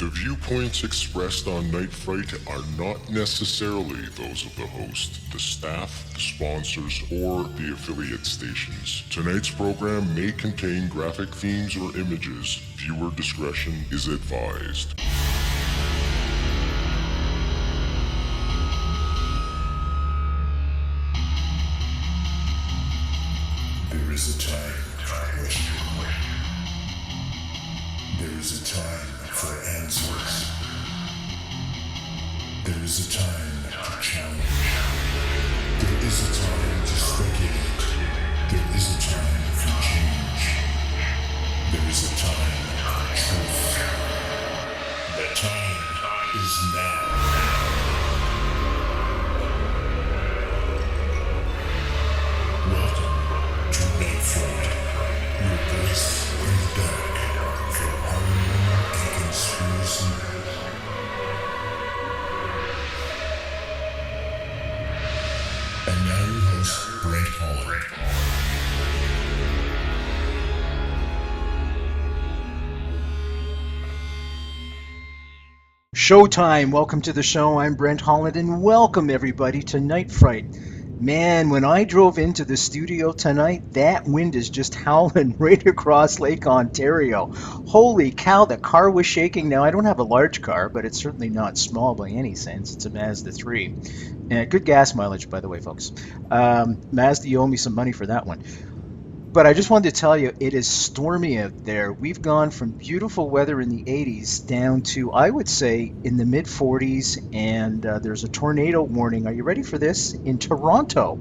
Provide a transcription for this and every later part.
The viewpoints expressed on Night Fright are not necessarily those of the host, the staff, the sponsors, or the affiliate stations. Tonight's program may contain graphic themes or images. Viewer discretion is advised. There is a time for question. There is a time for answers. There is a time to challenge. There is a time to speculate. There is a time for change. There is a time for truth. The time is now. Welcome to Night Fright, your voice in the dark for horror and conspiracy. And now your host, Brent Holland. Showtime! Welcome to the show. I'm Brent Holland, and welcome everybody to Night Fright. Man, when I drove into the studio tonight, that wind is just howling right across Lake Ontario. Holy cow, the car was shaking. Now, I don't have a large car, but it's certainly not small by any sense. It's a Mazda 3. Good gas mileage, by the way, folks. Mazda, you owe me some money for that one. But I just wanted to tell you, it is stormy out there. We've gone from beautiful weather in the 80s down to, I would say, in the mid 40s, and there's a tornado warning. Are you ready for this? In Toronto.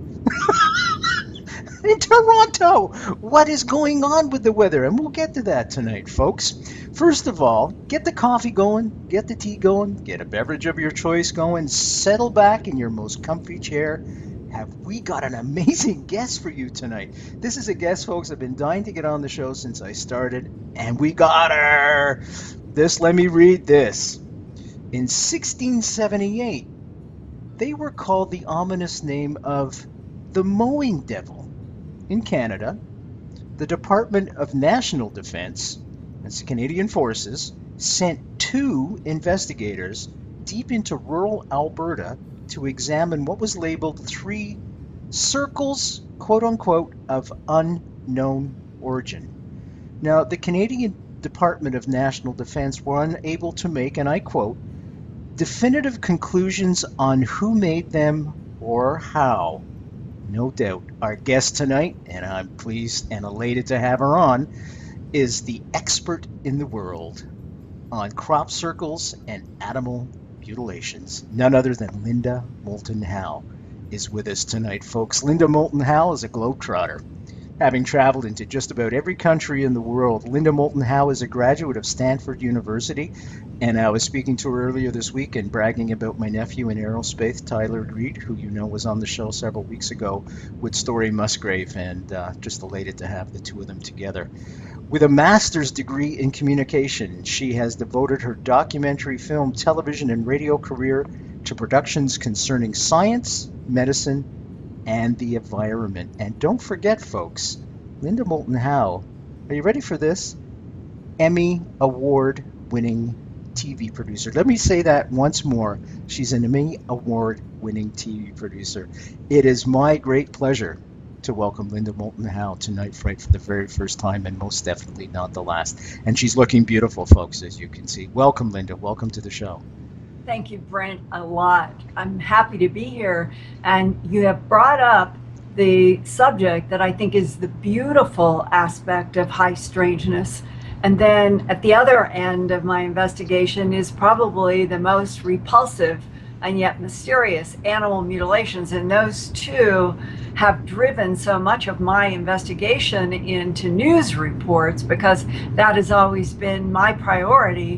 In Toronto! What is going on with the weather? And we'll get to that tonight, folks. First of all, get the coffee going, get the tea going, get a beverage of your choice going, settle back in your most comfy chair. Have we got an amazing guest for you tonight? This is a guest, folks, I've been dying to get on the show since I started, and we got her! Let me read this. In 1678, they were called the ominous name of the Mowing Devil. In Canada, the Department of National Defence, that's the Canadian Forces, sent 2 investigators deep into rural Alberta to examine what was labeled 3 circles, quote-unquote, of unknown origin. Now, the Canadian Department of National Defence were unable to make, and I quote, definitive conclusions on who made them or how. No doubt, our guest tonight, and I'm pleased and elated to have her on, is the expert in the world on crop circles and animal mutilations. None other than Linda Moulton Howe is with us tonight, folks. Linda Moulton Howe is a globetrotter. Having traveled into just about every country in the world, Linda Moulton Howe is a graduate of Stanford University, and I was speaking to her earlier this week and bragging about my nephew in aerospace, Tyler Reed, who you know was on the show several weeks ago with Story Musgrave, and just elated to have the two of them together. With a master's degree in communication, she has devoted her documentary, film, television, and radio career to productions concerning science, medicine, and the environment. And don't forget, folks, Linda Moulton Howe, are you ready for this? Emmy Award-winning TV producer. Let me say that once more. She's an Emmy Award-winning TV producer. It is my great pleasure to welcome Linda Moulton Howe to Night Fright for the very first time, and most definitely not the last. And she's looking beautiful, folks, as you can see. Welcome, Linda. Welcome to the show. Thank you, Brent, a lot. I'm happy to be here. And you have brought up the subject that I think is the beautiful aspect of high strangeness. And then at the other end of my investigation is probably the most repulsive and yet mysterious animal mutilations. And those two have driven so much of my investigation into news reports, because that has always been my priority.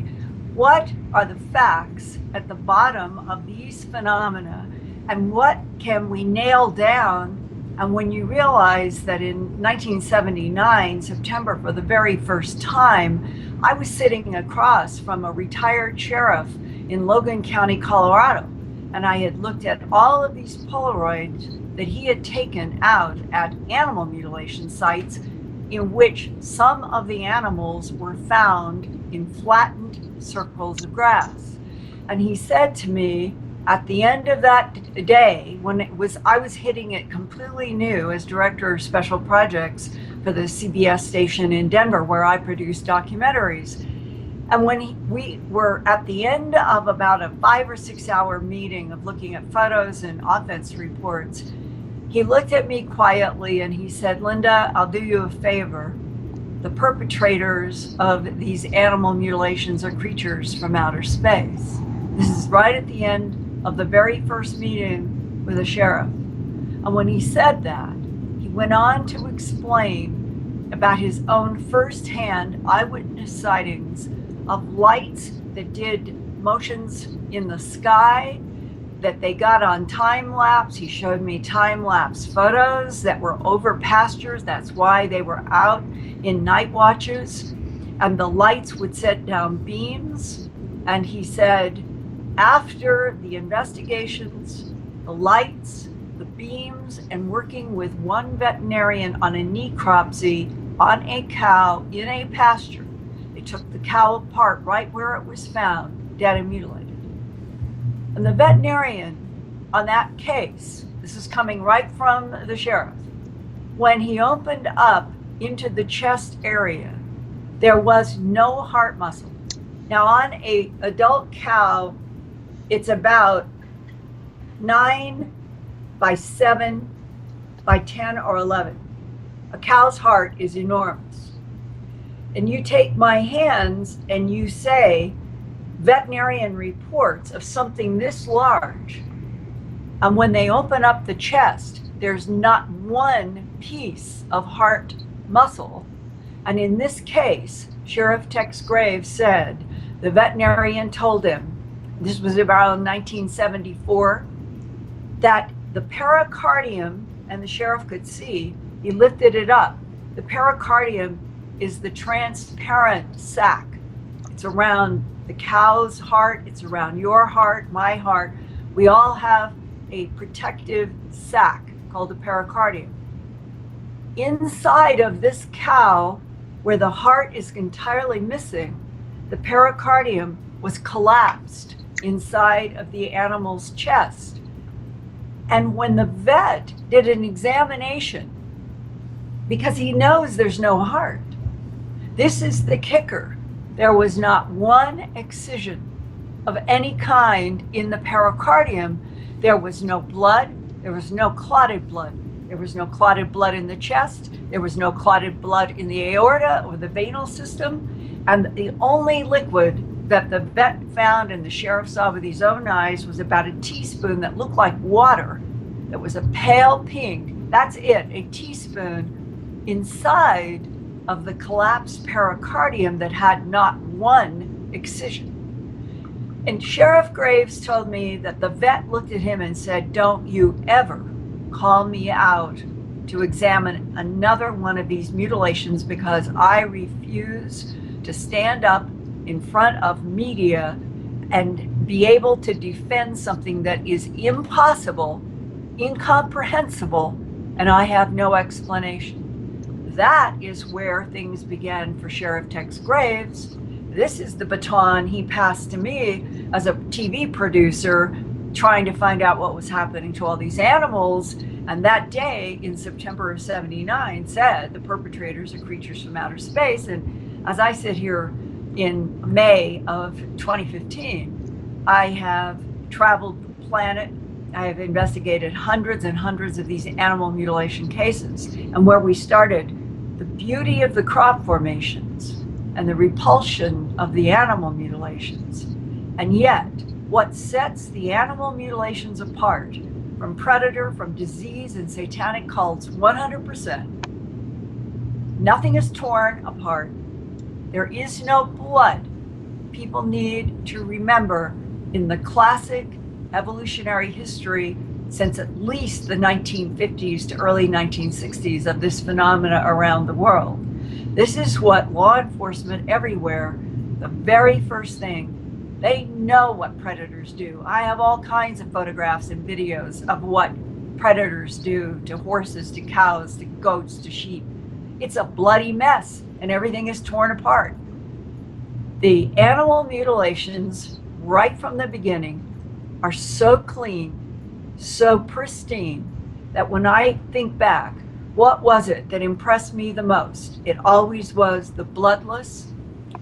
What are the facts at the bottom of these phenomena, and what can we nail down? And when you realize that in 1979, September, for the very first time, I was sitting across from a retired sheriff in Logan County, Colorado, and I had looked at all of these Polaroids that he had taken out at animal mutilation sites in which some of the animals were found in flattened circles of grass. And he said to me at the end of that day, when I was hitting it completely new as director of special projects for the CBS station in Denver, where I produced documentaries. And when we were at the end of about a 5 or 6 hour meeting of looking at photos and offense reports, he looked at me quietly and he said, "Linda, I'll do you a favor. The perpetrators of these animal mutilations are creatures from outer space." This is right at the end of the very first meeting with the sheriff. And when he said that, he went on to explain about his own firsthand eyewitness sightings of lights that did motions in the sky that they got on time lapse. He showed me time lapse photos that were over pastures. That's why they were out in night watches. And the lights would set down beams. And he said, after the investigations, the lights, the beams, and working with one veterinarian on a necropsy on a cow in a pasture, they took the cow apart right where it was found, dead and mutilated. And the veterinarian on that case, this is coming right from the sheriff, when he opened up into the chest area, there was no heart muscle. Now on a adult cow, it's about 9 by 7 by 10 or 11. A cow's heart is enormous. And you take my hands and you say, veterinarian reports of something this large, and when they open up the chest, there's not one piece of heart muscle. And in this case, Sheriff Tex Graves said the veterinarian told him, this was around 1974, that the pericardium, and the sheriff could see, he lifted it up. The pericardium is the transparent sac. It's around the cow's heart, it's around your heart, my heart. We all have a protective sac called the pericardium. Inside of this cow, where the heart is entirely missing, the pericardium was collapsed inside of the animal's chest. And when the vet did an examination, because he knows there's no heart, this is the kicker, there was not one excision of any kind in the pericardium. There was no blood, there was no clotted blood. There was no clotted blood in the chest, there was no clotted blood in the aorta or the venal system, and the only liquid that the vet found and the sheriff saw with his own eyes was about a teaspoon that looked like water, that was a pale pink. That's it, a teaspoon inside of the collapsed pericardium that had not one excision. And Sheriff Graves told me that the vet looked at him and said, "Don't you ever call me out to examine another one of these mutilations, because I refuse to stand up in front of media and be able to defend something that is impossible, incomprehensible, and I have no explanation." That is where things began for Sheriff Tex Graves. This is the baton he passed to me as a TV producer, trying to find out what was happening to all these animals. And that day in September of '79 said the perpetrators are creatures from outer space. And as I sit here in May of 2015, I have traveled the planet. I have investigated hundreds and hundreds of these animal mutilation cases. And where we started, the beauty of the crop formations and the repulsion of the animal mutilations. And yet, what sets the animal mutilations apart from predator, from disease and satanic cults 100%, nothing is torn apart. There is no blood. People need to remember, in the classic evolutionary history since at least the 1950s to early 1960s of this phenomena around the world, this is what law enforcement everywhere, the very first thing, they know what predators do. I have all kinds of photographs and videos of what predators do to horses, to cows, to goats, to sheep. It's a bloody mess, and everything is torn apart. The animal mutilations, right from the beginning, are so clean, so pristine, that when I think back, what was it that impressed me the most? It always was the bloodless,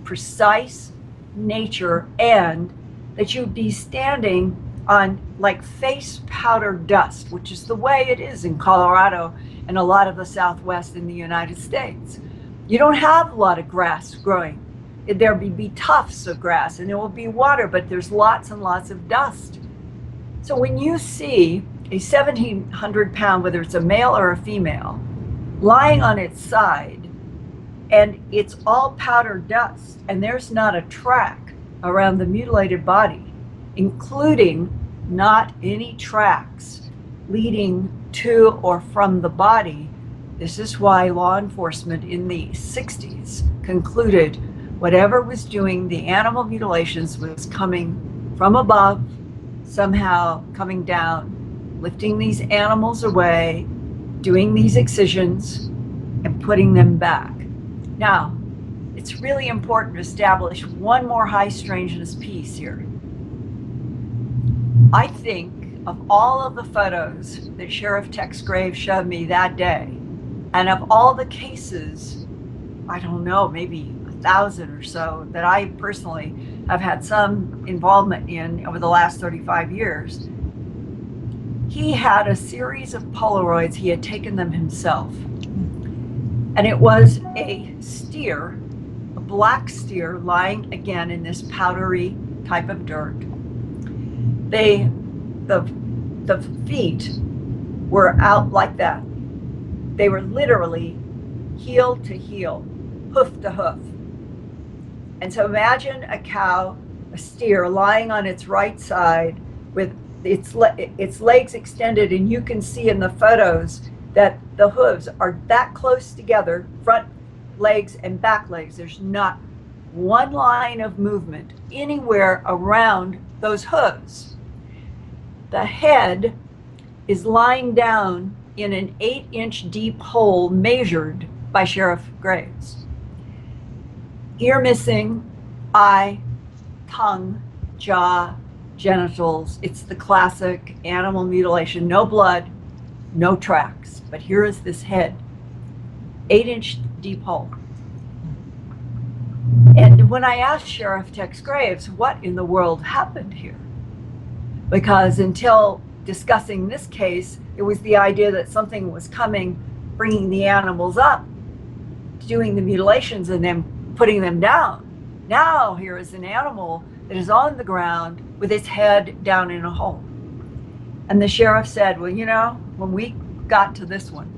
precise nature, and that you'd be standing on like face powder dust, which is the way it is in Colorado and a lot of the Southwest in the United States. You don't have a lot of grass growing. There'll be tufts of grass and there will be water, but there's lots and lots of dust. So when you see a 1,700 pound, whether it's a male or a female, lying on its side, and it's all powder dust, and there's not a track around the mutilated body, including not any tracks leading to or from the body. This is why law enforcement in the 60s concluded whatever was doing the animal mutilations was coming from above, somehow coming down, lifting these animals away, doing these excisions, and putting them back. Now, it's really important to establish one more high strangeness piece here. I think of all of the photos that Sheriff Tex Graves showed me that day, and of all the cases, I don't know, maybe 1,000 or so that I personally have had some involvement in over the last 35 years, he had a series of Polaroids. He had taken them himself. And it was a steer, a black steer, lying again in this powdery type of dirt. The feet were out like that. They were literally heel to heel, hoof to hoof. And so imagine a cow, a steer, lying on its right side with its legs extended, and you can see in the photos that the hooves are that close together, front legs and back legs. There's not one line of movement anywhere around those hooves. The head is lying down in an 8-inch deep hole measured by Sheriff Graves. Ear missing, eye, tongue, jaw, genitals. It's the classic animal mutilation. No blood, no tracks. But here is this head, 8-inch deep hole. And when I asked Sheriff Tex Graves what in the world happened here, because until discussing this case, it was the idea that something was coming, bringing the animals up, doing the mutilations, and then putting them down. Now here is an animal that is on the ground with its head down in a hole. And the sheriff said, well, you know, when we got to this one,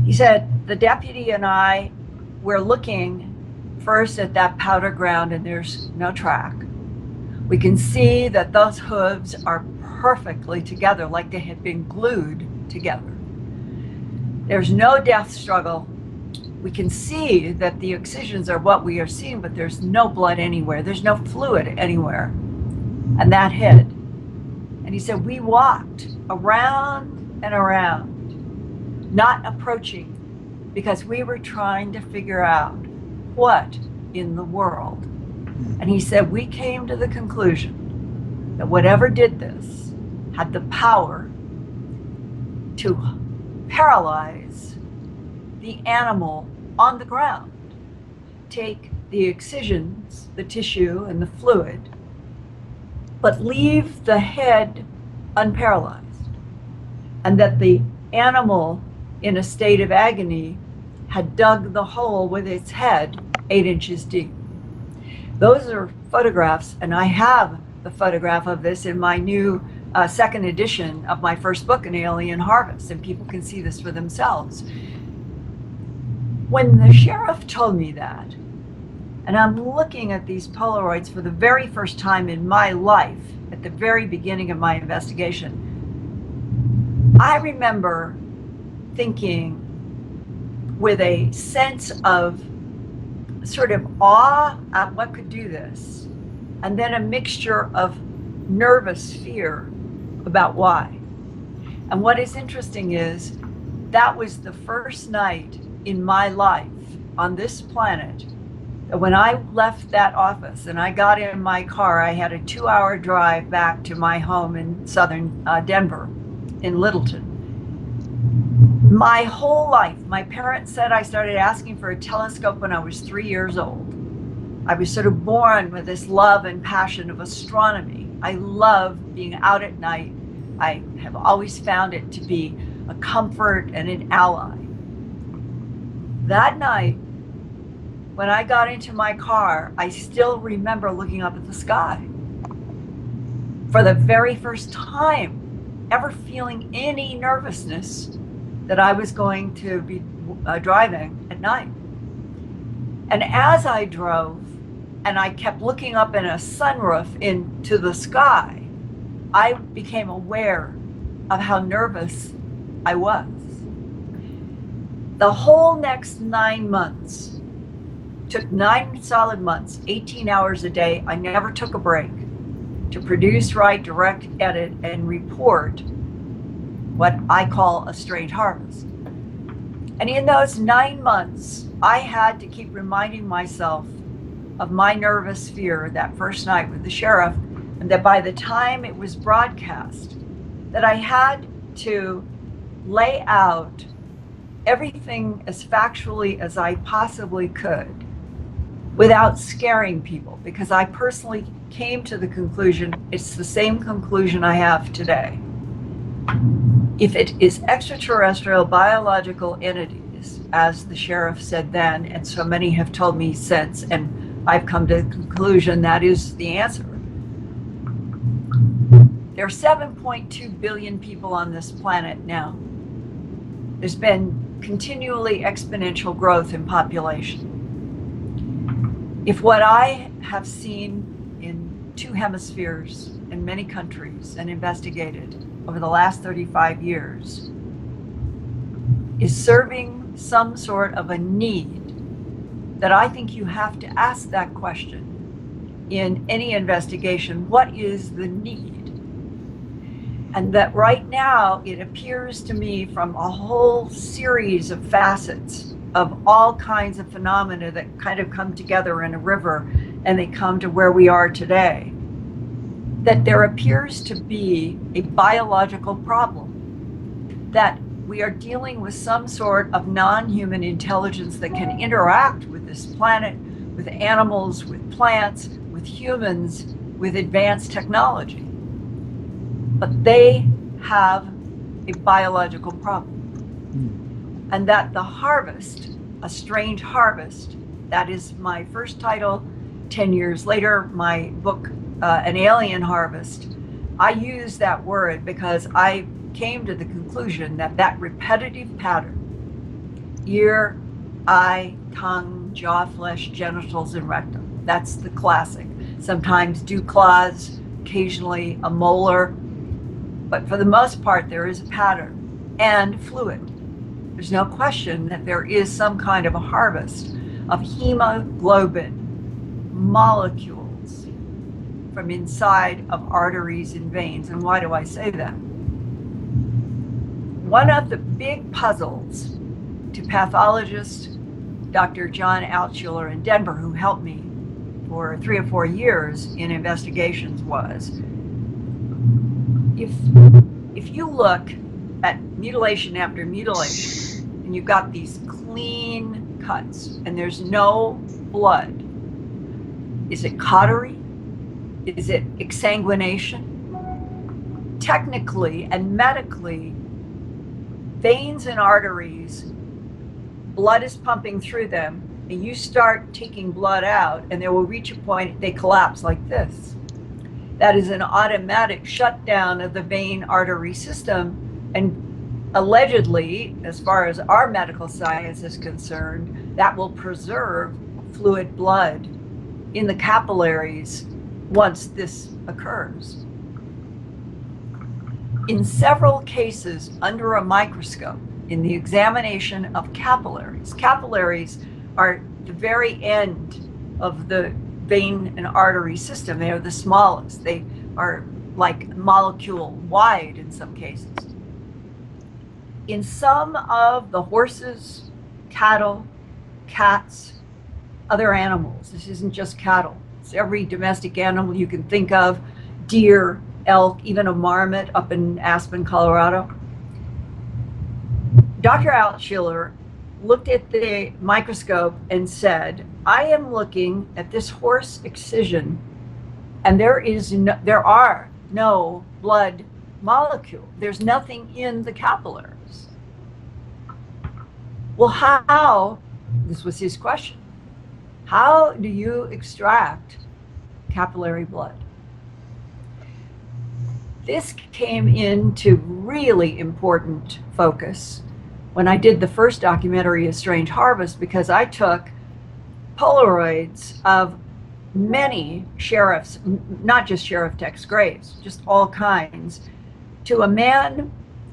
he said, the deputy and I were looking first at that powder ground, and there's no track. We can see that those hooves are perfectly together, like they had been glued together. There's no death struggle. We can see that the excisions are what we are seeing, but there's no blood anywhere. There's no fluid anywhere. And that head. And he said, we walked around and around, not approaching, because we were trying to figure out what in the world. And he said, we came to the conclusion that whatever did this had the power to paralyze the animal on the ground, take the excisions, the tissue and the fluid, but leave the head unparalyzed. And that the animal in a state of agony had dug the hole with its head 8 inches deep. Those are photographs, and I have the photograph of this in my new second edition of my first book, An Alien Harvest, and people can see this for themselves. When the sheriff told me that, and I'm looking at these Polaroids for the very first time in my life, at the very beginning of my investigation, I remember thinking with a sense of sort of awe at what could do this, and then a mixture of nervous fear about why. And what is interesting is that was the first night in my life on this planet When I left that office and I got in my car, I had a 2-hour drive back to my home in southern Denver, in Littleton. My whole life, my parents said I started asking for a telescope when I was 3 years old. I was sort of born with this love and passion of astronomy. I love being out at night. I have always found it to be a comfort and an ally. That night, when I got into my car, I still remember looking up at the sky. For the very first time, ever feeling any nervousness that I was going to be driving at night. And as I drove, and I kept looking up in a sunroof into the sky, I became aware of how nervous I was. The whole next 9 months, took 9 solid months, 18 hours a day. I never took a break to produce, write, direct, edit, and report what I call a strange harvest. And in those 9 months, I had to keep reminding myself of my nervous fear that first night with the sheriff, and that by the time it was broadcast, that I had to lay out everything as factually as I possibly could without scaring people, because I personally came to the conclusion, it's the same conclusion I have today. If it is extraterrestrial biological entities, as the sheriff said then, and so many have told me since, and I've come to the conclusion that is the answer. There are 7.2 billion people on this planet now. There's been continually exponential growth in population. If what I have seen in 2 hemispheres in many countries and investigated over the last 35 years is serving some sort of a need, that I think you have to ask that question in any investigation. What is the need? And that right now it appears to me from a whole series of facets of all kinds of phenomena that kind of come together in a river and they come to where we are today, that there appears to be a biological problem, that we are dealing with some sort of non-human intelligence that can interact with this planet, with animals, with plants, with humans, with advanced technology. But they have a biological problem. And that the harvest, a strange harvest, that is my first title. 10 years later, my book, An Alien Harvest, I use that word because I came to the conclusion that that repetitive pattern, ear, eye, tongue, jaw, flesh, genitals, and rectum, that's the classic. Sometimes dew claws, occasionally a molar, but for the most part, there is a pattern and fluid. There's no question that there is some kind of a harvest of hemoglobin molecules from inside of arteries and veins. And why do I say that? One of the big puzzles to pathologist Dr. John Altshuler in Denver, who helped me for 3 or 4 years in investigations, was if you look at mutilation after mutilation and you've got these clean cuts and there's no blood, is it cautery? Is it exsanguination? Technically and medically, veins and arteries, blood is pumping through them, and you start taking blood out, and they will reach a point they collapse like this. That is an automatic shutdown of the vein artery system, and allegedly, as far as our medical science is concerned, that will preserve fluid blood in the capillaries once this occurs. In several cases under a microscope, in the examination of capillaries, capillaries are the very end of the vein and artery system. They are the smallest. They are like molecule wide in some cases. In some of the horses, cattle, cats, other animals. This isn't just cattle. It's every domestic animal you can think of, deer, elk, even a marmot up in Aspen, Colorado. Dr. Altschiller looked at the microscope and said, I am looking at this horse excision, and there are no blood molecule. There's nothing in the capillaries. Well, how, this was his question, how do you extract capillary blood? This came into really important focus when I did the first documentary, A Strange Harvest, because I took Polaroids of many sheriffs, not just Sheriff Tex Graves, just all kinds, to a man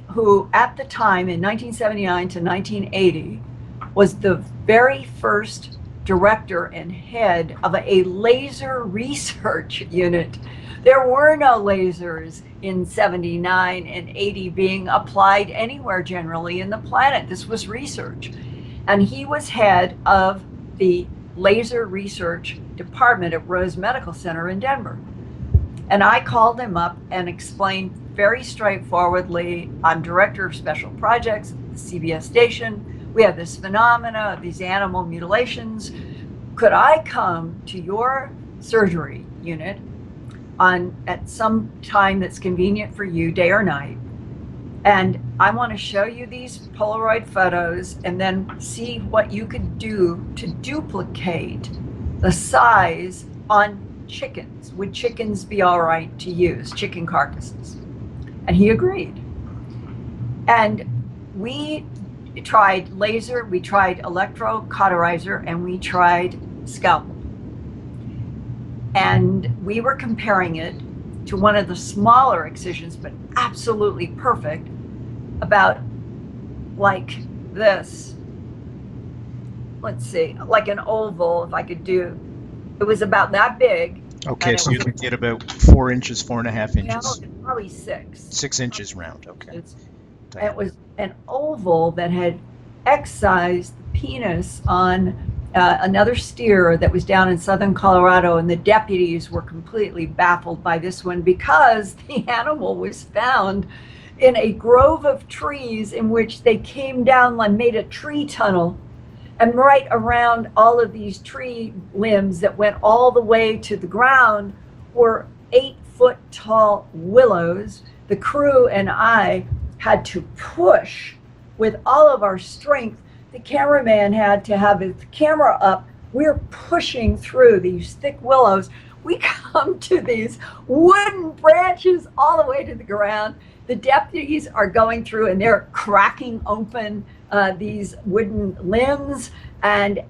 who at the time in 1979 to 1980 was the very first director and head of a laser research unit. There were no lasers in 79 and 80 being applied anywhere generally in the planet. This was research. And he was head of the laser research department at Rose Medical Center in Denver. And I called him up and explained very straightforwardly, I'm director of special projects at the CBS station. We have this phenomena of these animal mutilations. Could I come to your surgery unit at some time that's convenient for you, day or night? And I want to show you these Polaroid photos and then see what you could do to duplicate the size on chickens. Would chickens be all right to use, chicken carcasses? And he agreed. And we tried laser, we tried electrocauterizer, and we tried scalpel. And we were comparing it to one of the smaller excisions, but absolutely perfect, about like this. Let's see, like an oval, if I could do. It was about that big. Okay, so you can get about 4 inches, 4.5 inches. No, probably 6. 6 inches round, okay. It was an oval that had excised the penis on another steer that was down in southern Colorado, and the deputies were completely baffled by this one because the animal was found in a grove of trees in which they came down and made a tree tunnel, and right around all of these tree limbs that went all the way to the ground were 8-foot tall willows. The crew and I had to push with all of our strength. The cameraman had to have his camera up. We're pushing through these thick willows. We come to these wooden branches all the way to the ground. The deputies are going through and they're cracking open these wooden limbs. And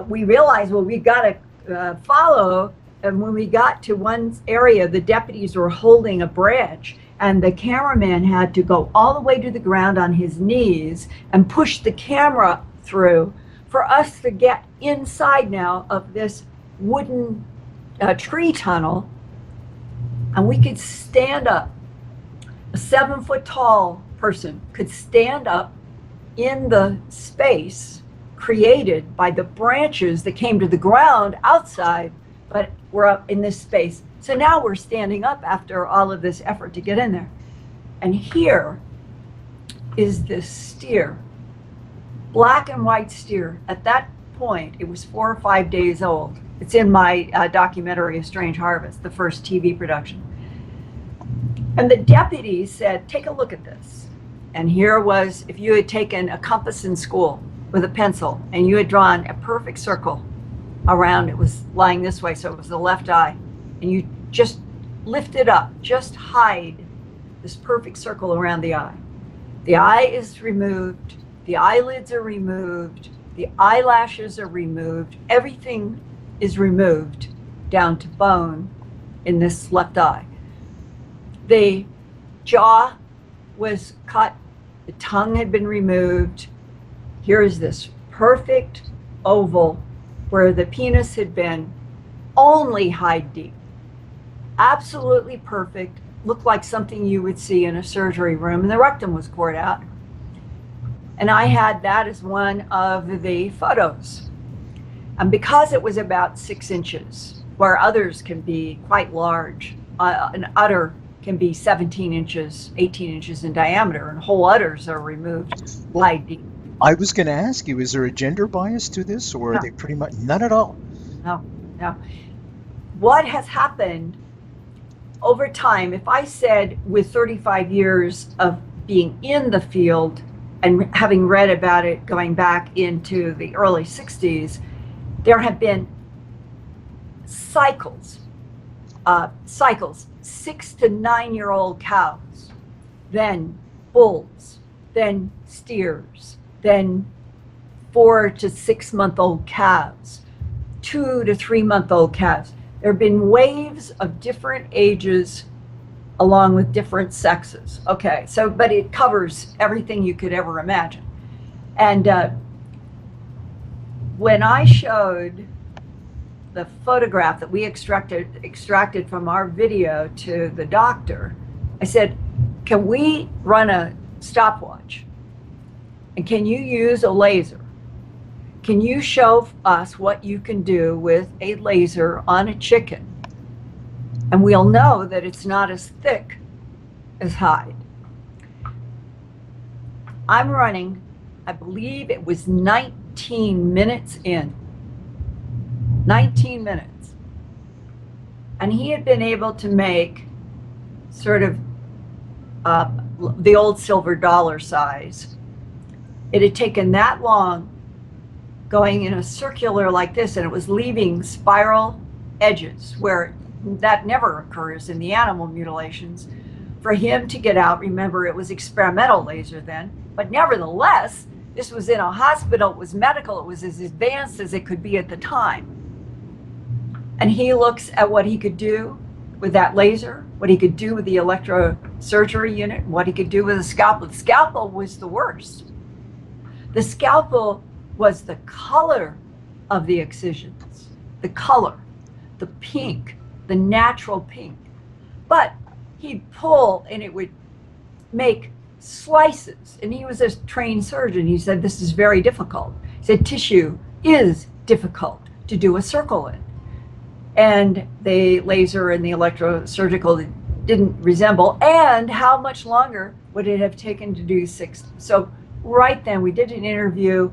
we realized, well, we got to follow. And when we got to one area, the deputies were holding a branch, and the cameraman had to go all the way to the ground on his knees and push the camera through for us to get inside now of this wooden tree tunnel. And we could stand up. A 7-foot tall person could stand up in the space created by the branches that came to the ground outside, but we're up in this space. So now we're standing up after all of this effort to get in there. And here is this steer, black and white steer. At that point, it was 4 or 5 days old. It's in my documentary, A Strange Harvest, the first TV production. And the deputies said, take a look at this. And here was, if you had taken a compass in school with a pencil and you had drawn a perfect circle around, it was lying this way, so it was the left eye, and you just lift it up, just hide this perfect circle around the eye. The eye is removed, the eyelids are removed, the eyelashes are removed, everything is removed down to bone in this left eye. The jaw was cut, the tongue had been removed. Here is this perfect oval where the penis had been only hide deep. Absolutely perfect, looked like something you would see in a surgery room, and the rectum was cored out. And I had that as one of the photos. And because it was about 6 inches, where others can be quite large, an udder can be 17 inches, 18 inches in diameter, and whole udders are removed high deep. I was going to ask you, is there a gender bias to this, or are No. they pretty much none at all? No. What has happened over time, if I said with 35 years of being in the field and having read about it going back into the early 60s, there have been cycles, 6 to 9 year old cows, then bulls, then steers, then 4 to 6 month old calves, 2 to 3 month old calves. There have been waves of different ages along with different sexes. Okay, so, but it covers everything you could ever imagine. And when I showed the photograph that we extracted from our video to the doctor, I said, can we run a stopwatch? And can you use a laser? Can you show us what you can do with a laser on a chicken? And we'll know that it's not as thick as hide. I'm running, I believe it was 19 minutes in. 19 minutes. And he had been able to make sort of the old silver dollar size. It had taken that long going in a circular like this, and it was leaving spiral edges where that never occurs in the animal mutilations. For him to get out, remember it was experimental laser then, but nevertheless, this was in a hospital, it was medical, it was as advanced as it could be at the time. And he looks at what he could do with that laser, what he could do with the electrosurgery unit, what he could do with a scalpel. The scalpel was the worst. The scalpel was the color of the excisions, the color, the pink, the natural pink. But he'd pull and it would make slices. And he was a trained surgeon. He said, this is very difficult. He said, tissue is difficult to do a circle in. And the laser and the electrosurgical didn't resemble. And how much longer would it have taken to do 6? So right then we did an interview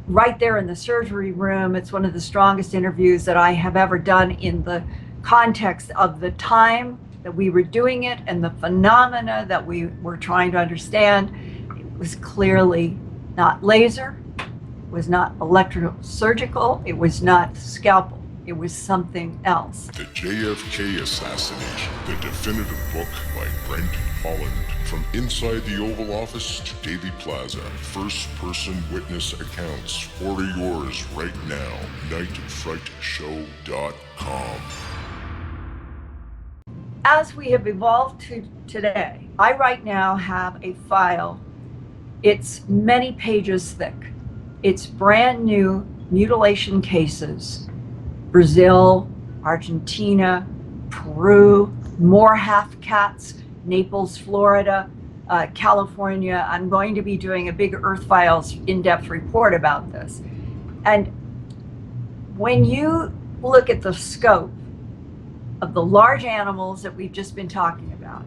right there in the surgery room. It's one of the strongest interviews that I have ever done in the context of the time that we were doing it and the phenomena that we were trying to understand. It was clearly not laser, it was not electrosurgical, it was not scalpel, it was something else. The JFK Assassination, the definitive book by Brent, Holland. From inside the Oval Office to Daily Plaza, first-person witness accounts. Order yours right now. nightfrightshow.com. As we have evolved to today, I right now have a file. It's many pages thick. It's brand new mutilation cases. Brazil, Argentina, Peru, more half cats, Naples, Florida, California. I'm going to be doing a big Earth Files in-depth report about this. And when you look at the scope of the large animals that we've just been talking about,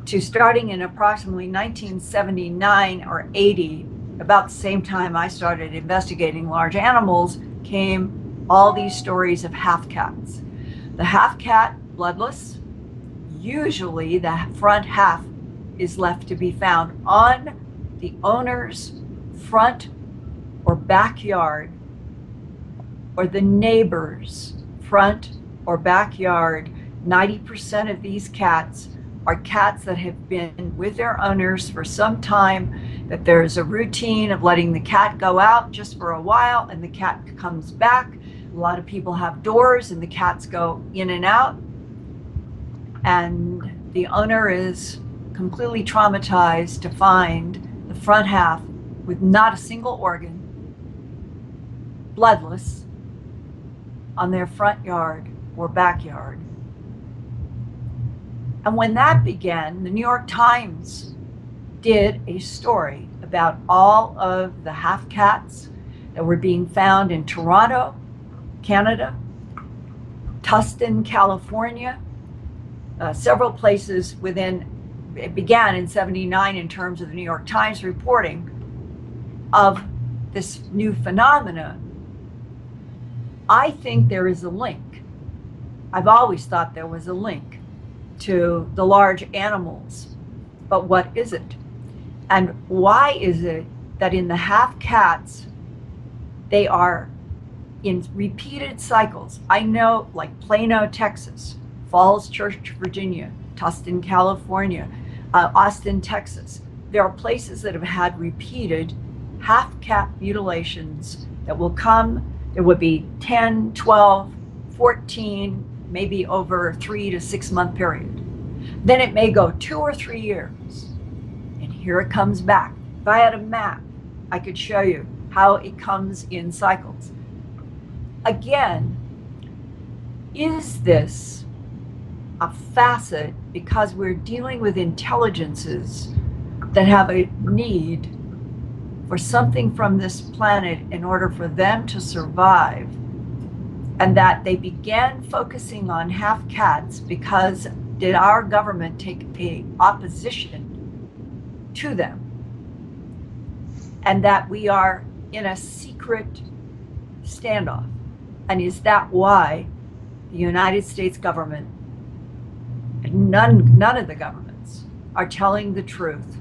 to starting in approximately 1979 or 80, about the same time I started investigating large animals, came all these stories of half cats. The half cat, bloodless. Usually the front half is left to be found on the owner's front or backyard, or the neighbor's front or backyard. 90% of these cats are cats that have been with their owners for some time, that there's a routine of letting the cat go out just for a while and the cat comes back. A lot of people have doors and the cats go in and out, and the owner is completely traumatized to find the front half with not a single organ, bloodless, on their front yard or backyard. And when that began, the New York Times did a story about all of the half cats that were being found in Toronto, Canada, Tustin, California, several places it began in '79 in terms of the New York Times reporting of this new phenomena. I think there is a link. I've always thought there was a link to the large animals, but what is it? And why is it that in the half cats, they are in repeated cycles? I know, like Plano, Texas, Falls Church, Virginia, Tustin, California, Austin, Texas. There are places that have had repeated half cat mutilations that will come. There would be 10, 12, 14, maybe over a 3 to 6 month period. Then it may go 2 or 3 years. And here it comes back. If I had a map, I could show you how it comes in cycles. Again, is this a facet because we're dealing with intelligences that have a need for something from this planet in order for them to survive, and that they began focusing on half cats because did our government take a opposition to them, and that we are in a secret standoff? And is that why the United States government and none of the governments are telling the truth?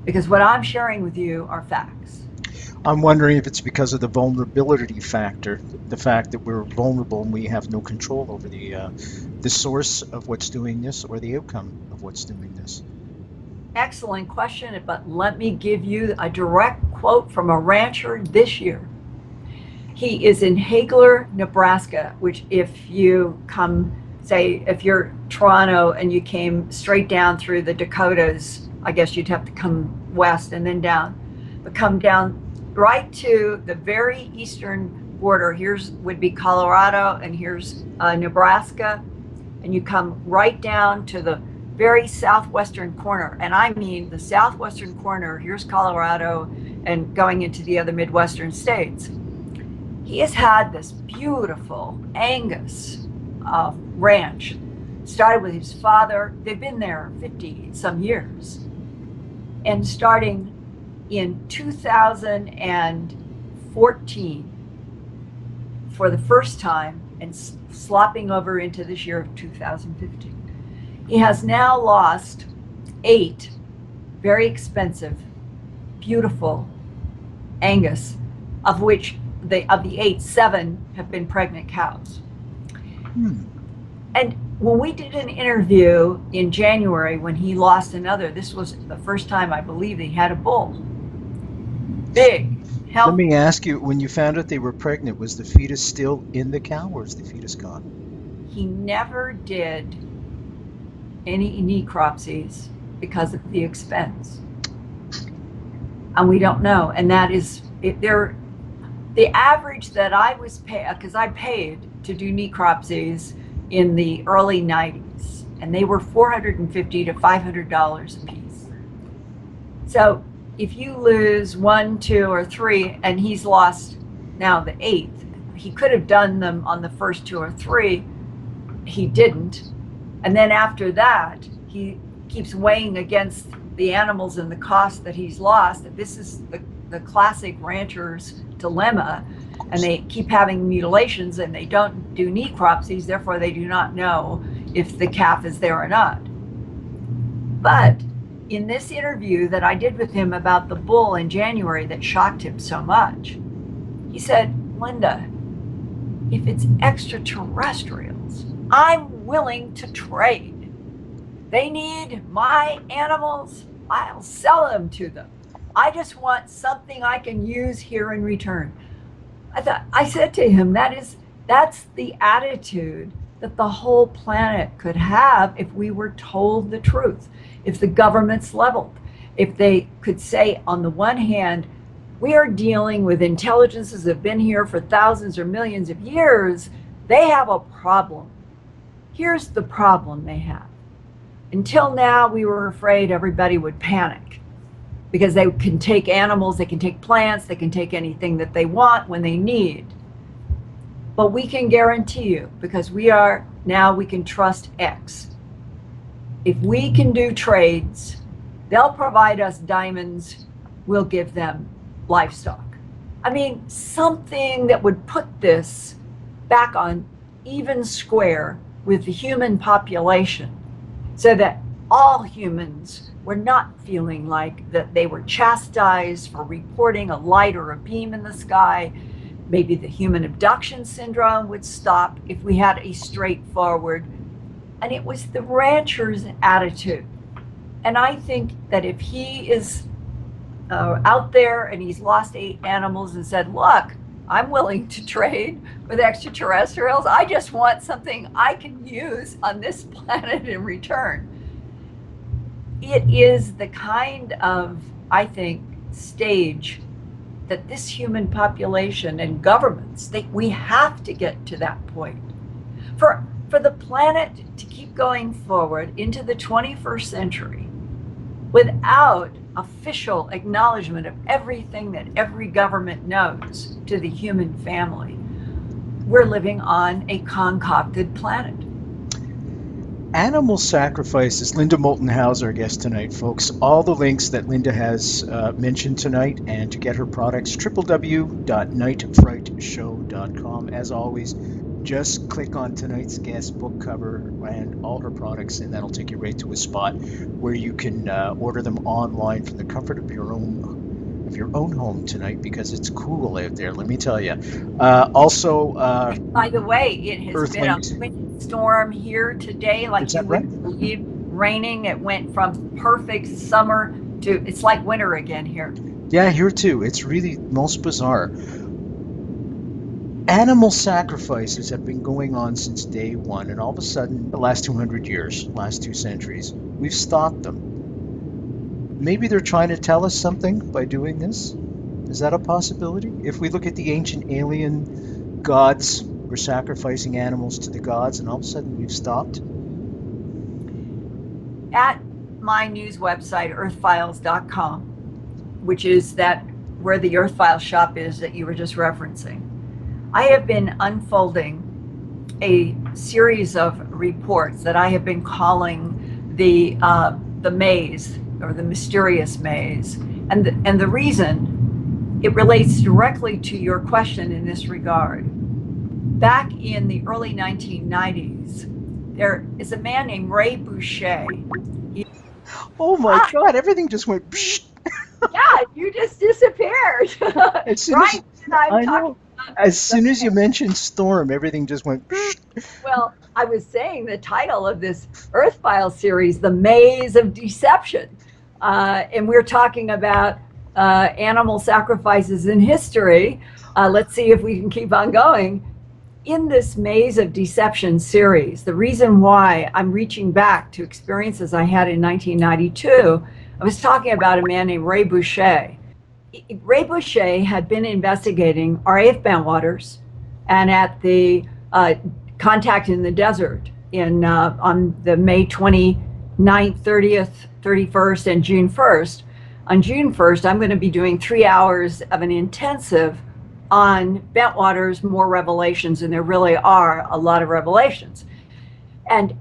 Because what I'm sharing with you are facts. I'm wondering if it's because of the vulnerability factor, the fact that we're vulnerable and we have no control over the source of what's doing this or the outcome of what's doing this. Excellent question, but let me give you a direct quote from a rancher this year. He is in Hagler, Nebraska, which if you come, say, if you're Toronto and you came straight down through the Dakotas, I guess you'd have to come west and then down, but come down right to the very eastern border. Here's would be Colorado, and here's Nebraska, and you come right down to the very southwestern corner. And I mean the southwestern corner. Here's Colorado and going into the other Midwestern states. He has had this beautiful Angus ranch. Started with his father. They've been there 50 some years. And starting in 2014, for the first time, and slopping over into this year of 2015, he has now lost 8 very expensive, beautiful Angus, of which of the 8, 7 have been pregnant cows. And when we did an interview in January when he lost another, this was the first time I believe he had a bull. Big, healthy. Let me ask you, when you found out they were pregnant, was the fetus still in the cow or is the fetus gone? He never did any necropsies because of the expense. And we don't know. And that is, the average that I was paid, because I paid to do necropsies in the early 90s, and they were $450 to $500 a piece. So if you lose 1, 2, or 3, and he's lost now the 8th, he could have done them on the first 2 or 3. He didn't. And then after that, he keeps weighing against the animals and the cost that he's lost. This is the classic rancher's dilemma. And they keep having mutilations and they don't do necropsies, therefore they do not know if the calf is there or not. But in this interview that I did with him about the bull in January that shocked him so much, he said, Linda, if it's extraterrestrials, I'm willing to trade. They need my animals, I'll sell them to them. I just want something I can use here in return. I said to him, that's the attitude that the whole planet could have if we were told the truth, if the government's leveled, if they could say, on the one hand, we are dealing with intelligences that have been here for thousands or millions of years, they have a problem. Here's the problem they have. Until now, we were afraid everybody would panic. because they can take animals, they can take plants, they can take anything that they want when they need. But we can guarantee you, because we can trust X. If we can do trades, they'll provide us diamonds, we'll give them livestock. I mean, something that would put this back on even square with the human population, so that all humans were not feeling like that they were chastised for reporting a light or a beam in the sky. Maybe the human abduction syndrome would stop if we had a straightforward. And it was the rancher's attitude. And I think that if he is out there and he's lost 8 animals and said, look, I'm willing to trade with extraterrestrials. I just want something I can use on this planet in return. It is the kind of, I think, stage that this human population and governments, we have to get to that point. For the planet to keep going forward into the 21st century without official acknowledgement of everything that every government knows to the human family, we're living on a concocted planet. Animal sacrifices. Linda Moulton Howe's our guest tonight, folks. All the links that Linda has mentioned tonight, and to get her products, www.nightfrightshow.com. As always, just click on tonight's guest book cover and all her products, and that'll take you right to a spot where you can order them online from the comfort of your own home tonight, because it's cool out there, let me tell you. Also, by the way, it has been a Earthlings. windstorm here today, like Is you that right? wouldn't believe. Raining. It went from perfect summer to it's like winter again here. Yeah, here too. It's really most bizarre. Animal sacrifices have been going on since day one, and all of a sudden, the last 200 years, last 2 centuries, we've stopped them. Maybe they're trying to tell us something by doing this? Is that a possibility? If we look at the ancient alien gods, we're sacrificing animals to the gods, and all of a sudden we've stopped? At my news website, earthfiles.com, which is where the Earthfile shop is that you were just referencing, I have been unfolding a series of reports that I have been calling the maze, or the mysterious maze. And the reason it relates directly to your question in this regard. Back in the early 1990s, there is a man named Ray Boucher. Oh my God, everything just went psh. Yeah, you just disappeared. As soon Right. I know. As soon as you mentioned storm, everything just went psh. Well, I was saying the title of this Earth File series, The Maze of Deception. And we're talking about animal sacrifices in history. Let's see if we can keep on going. In this Maze of Deception series, the reason why I'm reaching back to experiences I had in 1992, I was talking about a man named Ray Boucher. Ray Boucher had been investigating RAF Bentwaters and at the contact in the desert on the May 29th, 30th, 31st, and June 1st. On June 1st, I'm going to be doing 3 hours of an intensive on Bentwaters, more revelations, and there really are a lot of revelations. And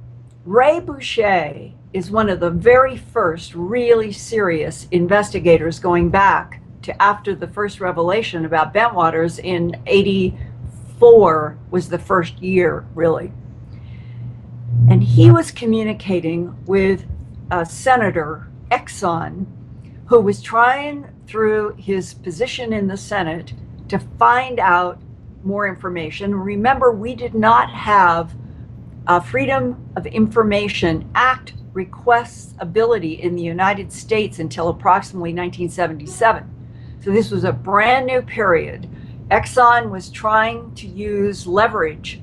Ray Boucher is one of the very first really serious investigators, going back to after the first revelation about Bentwaters in 84 was the first year, really. And he was communicating with a senator, Exxon, who was trying through his position in the Senate to find out more information. Remember, we did not have a Freedom of Information Act requests ability in the United States until approximately 1977. So this was a brand new period. Exxon was trying to use leverage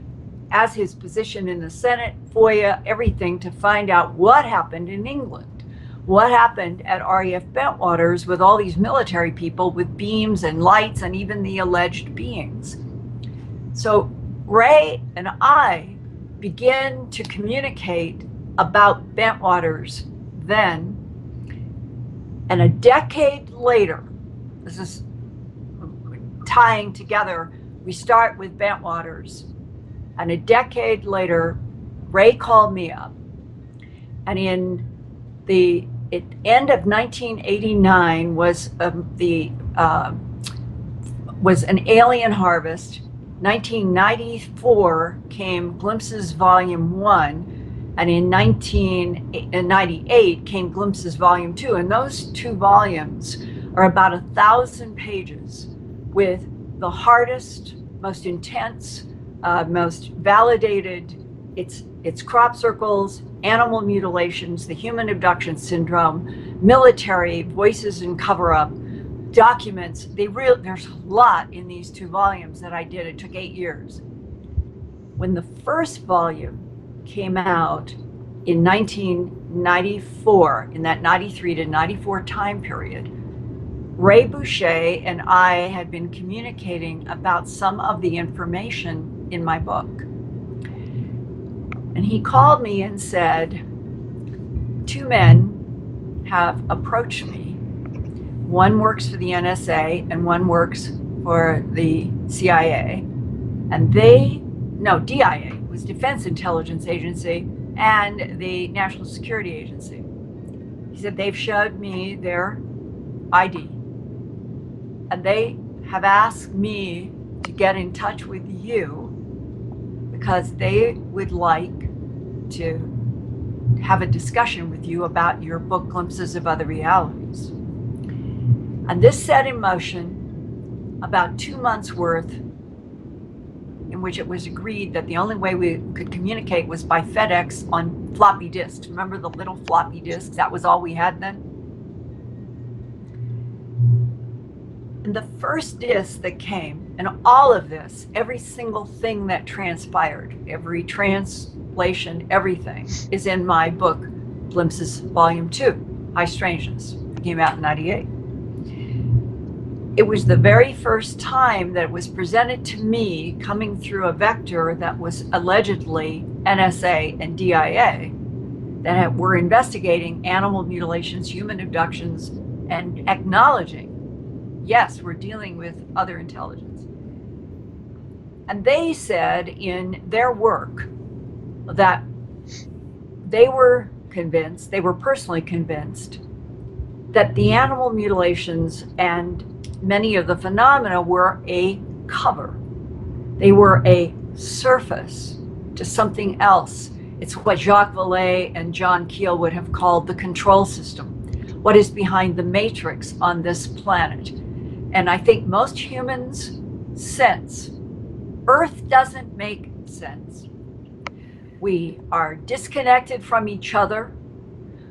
as his position in the Senate, FOIA, everything, to find out what happened in England. What happened at RAF Bentwaters with all these military people with beams and lights and even the alleged beings. So Ray and I began to communicate about Bentwaters then. And a decade later, this is tying together, we start with Bentwaters, and a decade later, Ray called me up, and in the end of 1989 was an alien harvest. 1994 came Glimpses Volume 1, and in 1998 came Glimpses Volume 2, and those two volumes are about 1,000 pages with the hardest, most intense, most validated, it's crop circles, animal mutilations, the human abduction syndrome, military voices and cover-up, documents. There's a lot in these two volumes that I did. It took 8 years. When the first volume came out in 1994, in that 93 to 94 time period, Ray Boucher and I had been communicating about some of the information in my book. And he called me and said, 2 men have approached me. One works for the NSA and one works for the CIA. And DIA was Defense Intelligence Agency and the National Security Agency. He said, they've showed me their ID. And they have asked me to get in touch with you because they would like to have a discussion with you about your book, Glimpses of Other Realities. And this set in motion about 2 months worth, in which it was agreed that the only way we could communicate was by FedEx on floppy disks. Remember the little floppy disks? That was all we had then. And the first disc that came, and all of this, every single thing that transpired, every translation, everything, is in my book, Glimpses Volume 2, High Strangeness. It came out in 98. It was the very first time that it was presented to me coming through a vector that was allegedly NSA and DIA that were investigating animal mutilations, human abductions, and acknowledging, yes, we're dealing with other intelligence. And they said in their work that they were convinced, they were personally convinced, that the animal mutilations and many of the phenomena were a cover. They were a surface to something else. It's what Jacques Vallée and John Keel would have called the control system. What is behind the matrix on this planet? And I think most humans sense Earth doesn't make sense. We are disconnected from each other.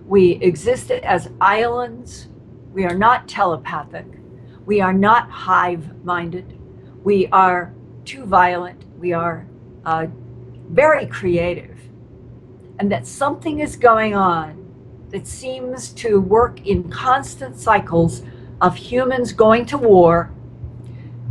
We exist as islands. We are not telepathic. We are not hive-minded. We are too violent. We are very creative. And that something is going on that seems to work in constant cycles of humans going to war,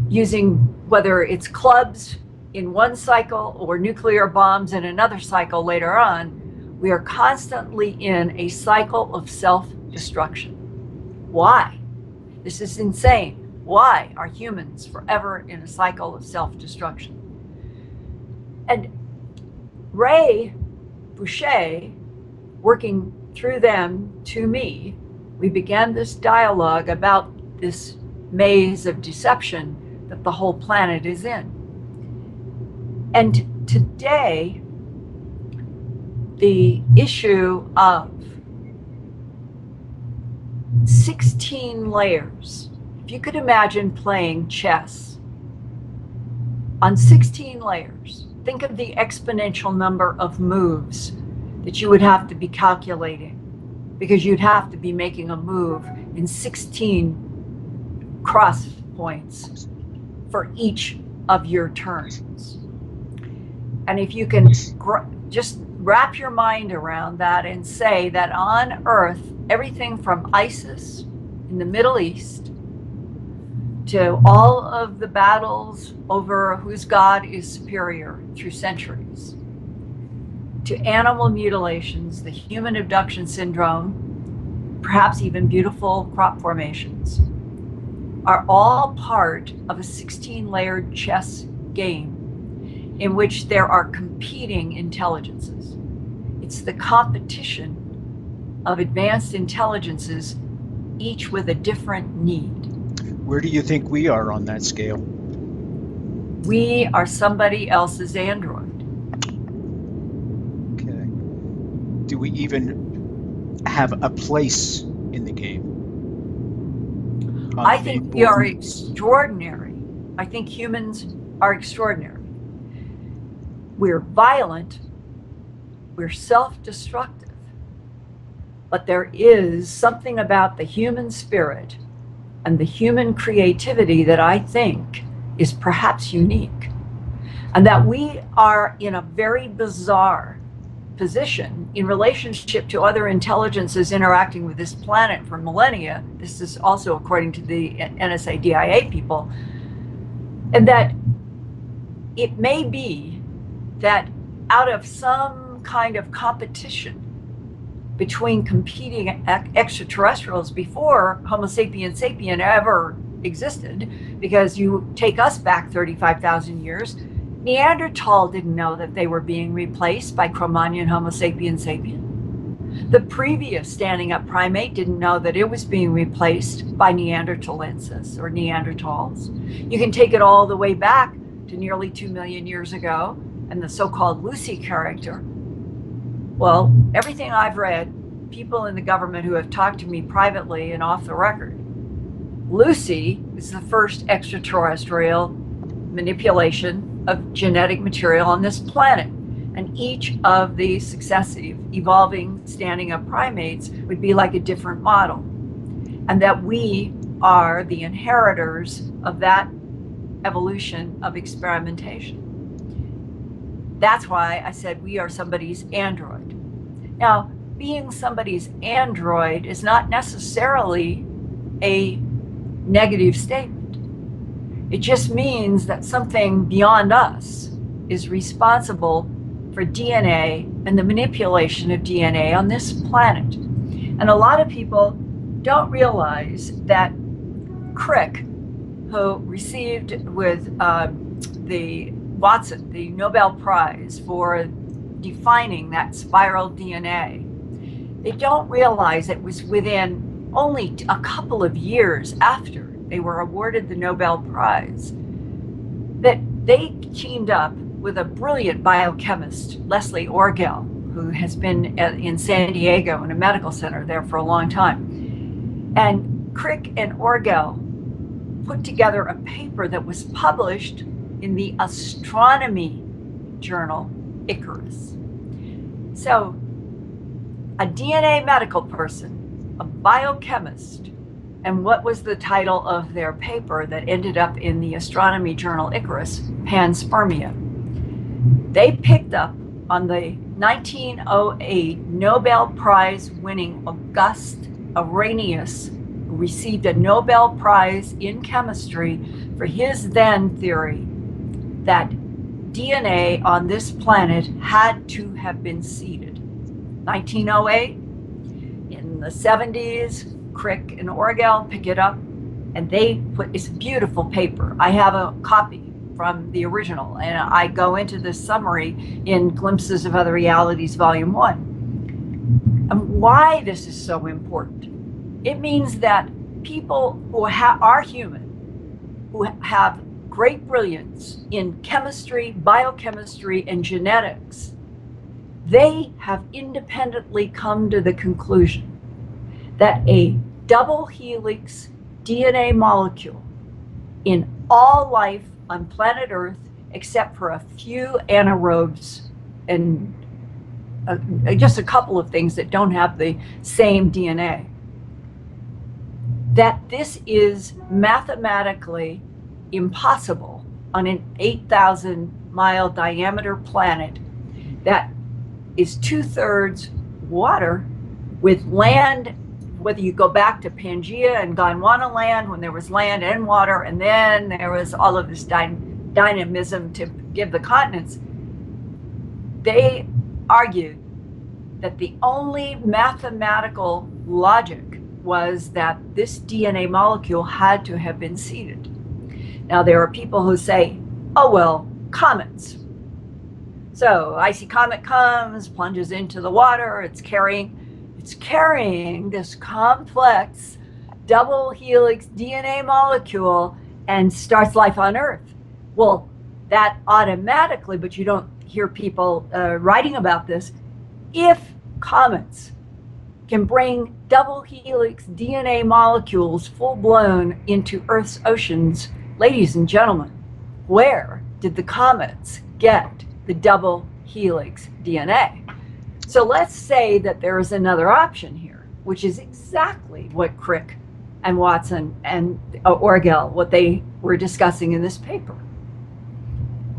using whether it's clubs in one cycle or nuclear bombs in another cycle later on. We are constantly in a cycle of self-destruction. Why? This is insane. Why are humans forever in a cycle of self-destruction? And Ray Boucher, working through them to me, we began this dialogue about this maze of deception that the whole planet is in. And today, the issue of 16 layers, if you could imagine playing chess on 16 layers, think of the exponential number of moves that you would have to be calculating, because you'd have to be making a move in 16 cross points for each of your turns. And if you can just wrap your mind around that and say that on Earth, everything from ISIS in the Middle East to all of the battles over whose God is superior through centuries, to animal mutilations, the human abduction syndrome, perhaps even beautiful crop formations, are all part of a 16-layered chess game in which there are competing intelligences. It's the competition of advanced intelligences, each with a different need. Where do you think we are on that scale? We are somebody else's android. Okay. Do we even have a place in the game? I think we are extraordinary. I think humans are extraordinary. We're violent, we're self-destructive, but there is something about the human spirit and the human creativity that I think is perhaps unique, and that we are in a very bizarre position in relationship to other intelligences interacting with this planet for millennia. This is also according to the NSA DIA people, and that it may be that out of some kind of competition between competing extraterrestrials before Homo sapiens sapien ever existed, because you take us back 35,000 years, Neanderthal didn't know that they were being replaced by Cro-Magnon Homo sapiens sapien. The previous standing up primate didn't know that it was being replaced by Neanderthalensis or Neanderthals. You can take it all the way back to nearly 2 million years ago and the so-called Lucy character. Well, everything I've read, people in the government who have talked to me privately and off the record, Lucy is the first extraterrestrial manipulation of genetic material on this planet. And each of the successive evolving standing up primates would be like a different model. And that we are the inheritors of that evolution of experimentation. That's why I said we are somebody's android. Now, being somebody's android is not necessarily a negative statement. It just means that something beyond us is responsible for DNA and the manipulation of DNA on this planet. And a lot of people don't realize that Crick, who received with the Watson, the Nobel Prize for defining that spiral DNA, they don't realize it was within only a couple of years after they were awarded the Nobel Prize that they teamed up with a brilliant biochemist, Leslie Orgel, who has been in San Diego in a medical center there for a long time. And Crick and Orgel put together a paper that was published in the astronomy journal Icarus. So a DNA medical person, a biochemist, and what was the title of their paper that ended up in the astronomy journal Icarus? Panspermia. They picked up on the 1908 Nobel Prize winning Auguste Arrhenius, who received a Nobel Prize in chemistry for his then theory that DNA on this planet had to have been seeded. 1908, in the 70s, Crick and Orgel pick it up, and they put, it's a beautiful paper. I have a copy from the original, and I go into this summary in Glimpses of Other Realities, Volume 1. And why this is so important. It means that people who are human, who have great brilliance in chemistry, biochemistry, and genetics, they have independently come to the conclusion that a double helix DNA molecule in all life on planet Earth, except for a few anaerobes and just a couple of things that don't have the same DNA, that this is mathematically impossible on an 8,000 mile diameter planet that is 2/3 water with land. Whether you go back to Pangaea and Gondwana land, when there was land and water, and then there was all of this dynamism to give the continents, they argued that the only mathematical logic was that this DNA molecule had to have been seeded. Now, there are people who say, oh, well, comets. So, icy comet comes, plunges into the water, it's carrying this complex double helix DNA molecule and starts life on Earth. Well, that automatically, but you don't hear people writing about this, if comets can bring double helix DNA molecules full-blown into Earth's oceans, ladies and gentlemen, where did the comets get the double helix DNA? So let's say that there is another option here, which is exactly what Crick and Watson and Orgel, what they were discussing in this paper.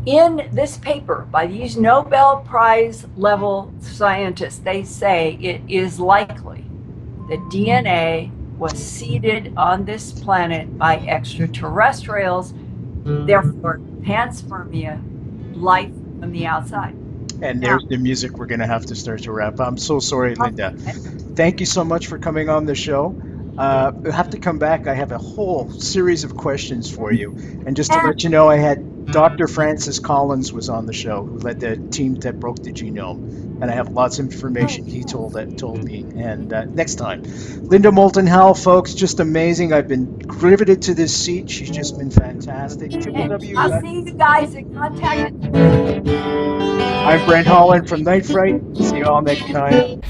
In this paper by these Nobel Prize level scientists, they say it is likely that DNA was seeded on this planet by extraterrestrials, therefore panspermia, life from the outside. And there's the music we're going to have to start to wrap up. I'm so sorry, Linda. Thank you so much for coming on the show. You'll have to come back. I have a whole series of questions for you. And just to let you know, I had Dr. Francis Collins was on the show, who led the team that broke the genome. And I have lots of information he told me. And next time, Linda Moulton Howe, folks, just amazing. I've been riveted to this seat. She's just been fantastic. I'll see you guys in contact. I'm Brent Holland from Night Fright. See you all next time.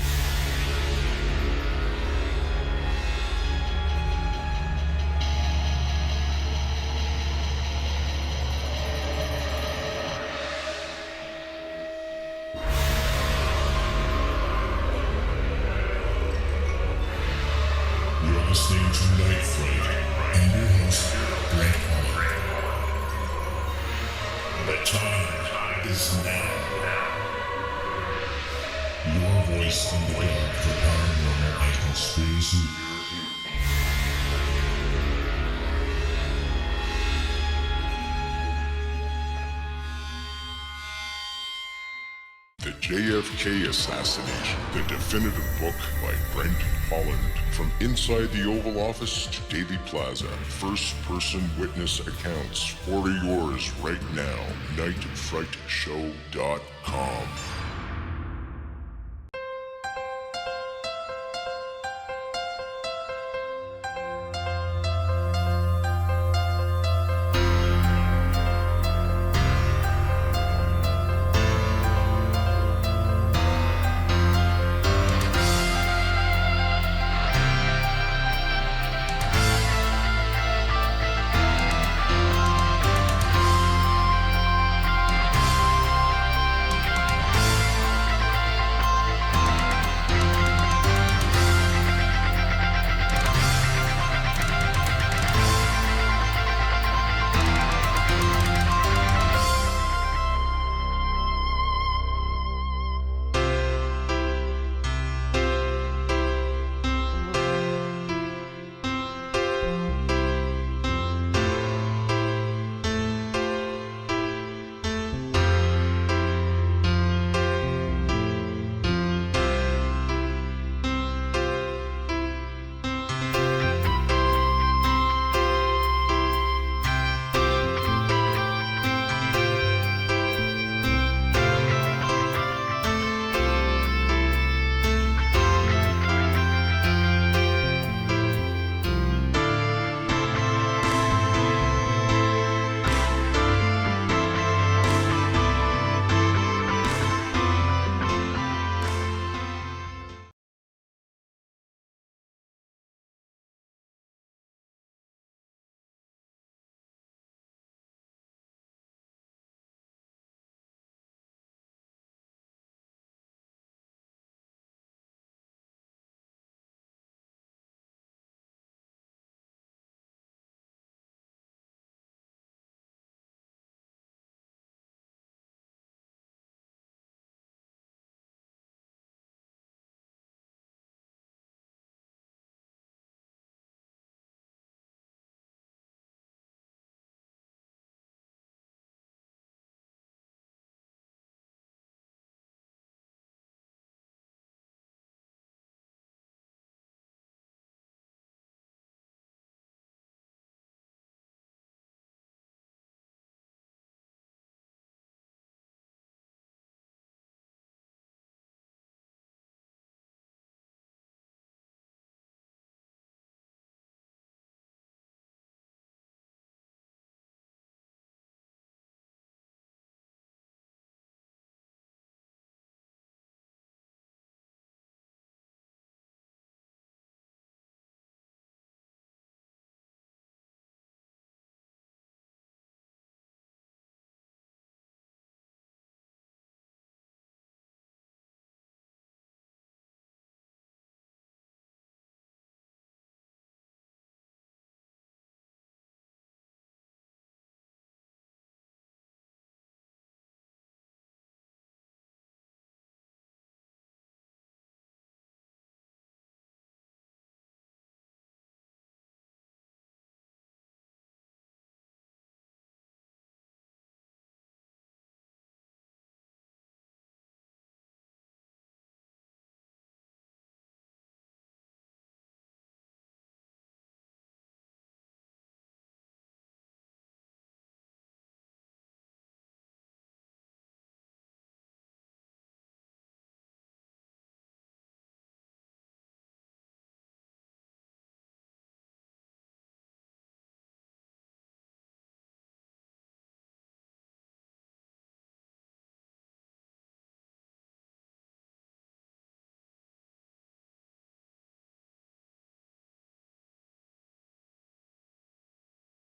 You're listening to Night Fright and your host, Brent Holland. The time is now. Your voice in the dark for paranormal and conspiracy. The JFK Assassination, the definitive book by Brent Holland. From inside the Oval Office to Daily Plaza, first-person witness accounts. Order yours right now, nightfrightshow.com.